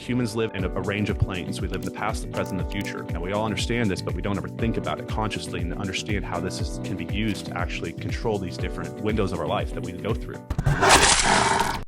Humans live in a range of planes. We live in the past, the present, the future. And we all understand this, but we don't ever think about it consciously and understand how can be used to actually control these different windows of our life that we go through.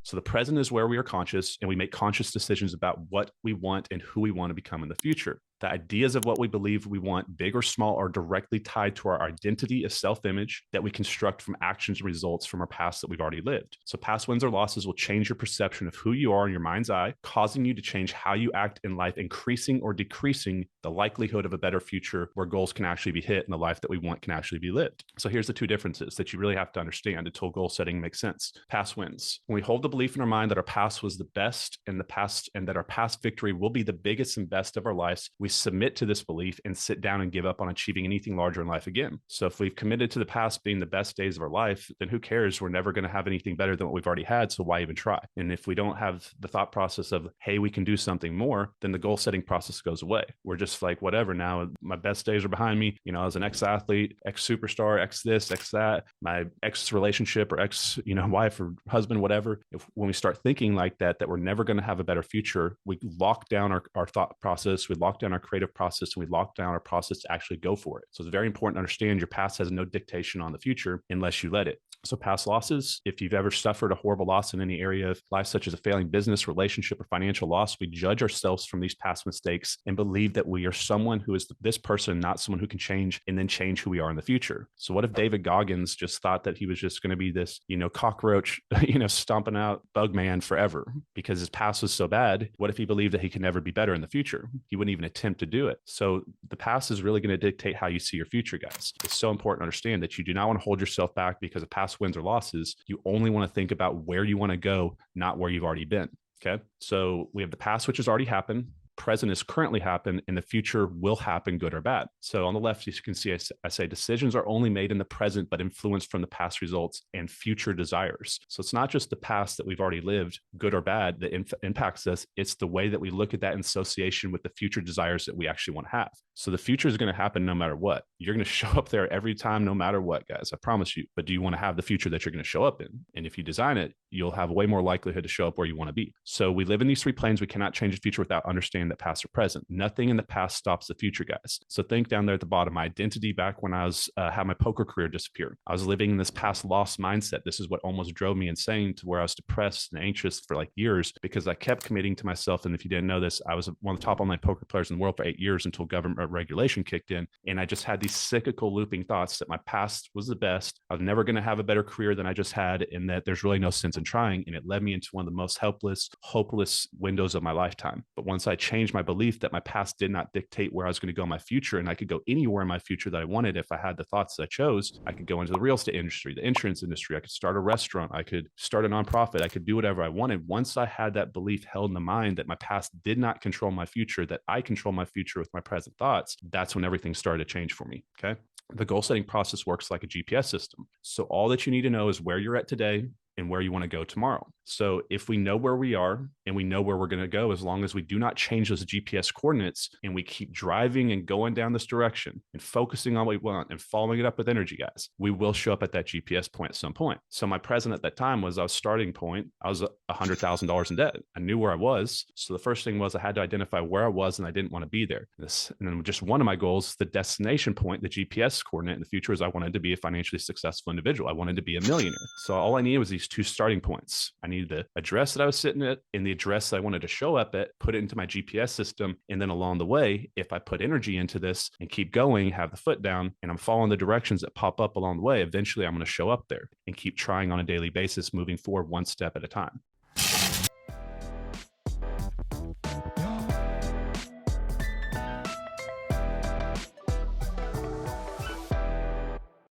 So the present is where we are conscious, and we make conscious decisions about what we want and who we want to become in the future. The ideas of what we believe we want, big or small, are directly tied to our identity of self-image that we construct from actions and results from our past that we've already lived. So past wins or losses will change your perception of who you are in your mind's eye, causing you to change how you act in life, increasing or decreasing the likelihood of a better future where goals can actually be hit and the life that we want can actually be lived. So here's the two differences that you really have to understand until goal setting makes sense. Past wins. When we hold the belief in our mind that our past was the best and that our past victory will be the biggest and best of our lives, we submit to this belief and sit down and give up on achieving anything larger in life again. So if we've committed to the past being the best days of our life, then who cares? We're never going to have anything better than what we've already had. So why even try? And if we don't have the thought process of, hey, we can do something more, then the goal setting process goes away. We're just like, whatever, now my best days are behind me. You know, as an ex-athlete, ex-superstar, ex-this, ex-that, my ex-relationship or ex-wife or husband, whatever. When we start thinking like that we're never going to have a better future, we lock down our thought process, we lock down our creative process, and we lock down our process to actually go for it. So it's very important to understand your past has no dictation on the future unless you let it. So past losses, if you've ever suffered a horrible loss in any area of life, such as a failing business, relationship, or financial loss, we judge ourselves from these past mistakes and believe that we are someone who is this person, not someone who can change and then change who we are in the future. So what if David Goggins just thought that he was just going to be this, cockroach, stomping out bug man forever because his past was so bad? What if he believed that he could never be better in the future? He wouldn't even attempt to do it. So the past is really going to dictate how you see your future, guys. It's so important to understand that you do not want to hold yourself back because of past wins or losses. You only want to think about where you want to go, not where you've already been. Okay. So we have the past, which has already happened. Present is currently happened, and the future will happen, good or bad. So on the left, you can see I say decisions are only made in the present, but influenced from the past results and future desires. So it's not just the past that we've already lived, good or bad, that impacts us. It's the way that we look at that in association with the future desires that we actually want to have. So the future is going to happen no matter what. You're going to show up there every time, no matter what, guys. I promise you. But do you want to have the future that you're going to show up in? And if you design it, you'll have way more likelihood to show up where you want to be. So we live in these three planes. We cannot change the future without understanding that past or present. Nothing in the past stops the future, guys. So think down there at the bottom, my identity back when I was had my poker career disappear. I was living in this past loss mindset. This is what almost drove me insane to where I was depressed and anxious for like years because I kept committing to myself. And if you didn't know this, I was one of the top online poker players in the world for 8 years until government regulation kicked in. And I just had these cyclical looping thoughts that my past was the best. I was never going to have a better career than I just had, and that there's really no sense in trying. And it led me into one of the most helpless, hopeless windows of my lifetime. But once I changed my belief that my past did not dictate where I was going to go in my future, and I could go anywhere in my future that I wanted if I had the thoughts that I chose, I could go into the real estate industry, the insurance industry, I could start a restaurant, I could start a nonprofit, I could do whatever I wanted. Once I had that belief held in the mind that my past did not control my future, that I control my future with my present thoughts, that's when everything started to change for me. Okay. The goal setting process works like a GPS system. So all that you need to know is where you're at today and where you want to go tomorrow. So if we know where we are and we know where we're going to go, as long as we do not change those GPS coordinates and we keep driving and going down this direction and focusing on what we want and following it up with energy, guys, we will show up at that GPS point at some point. So my present at that time was I was starting point. I was $100,000 in debt. I knew where I was. So the first thing was I had to identify where I was and I didn't want to be there. And then just one of my goals, the destination point, the GPS coordinate in the future, is I wanted to be a financially successful individual. I wanted to be a millionaire. So all I needed was these two starting points. I needed the address that I was sitting at and the address that I wanted to show up at, put it into my GPS system. And then along the way, if I put energy into this and keep going, have the foot down, and I'm following the directions that pop up along the way, eventually I'm going to show up there and keep trying on a daily basis, moving forward one step at a time.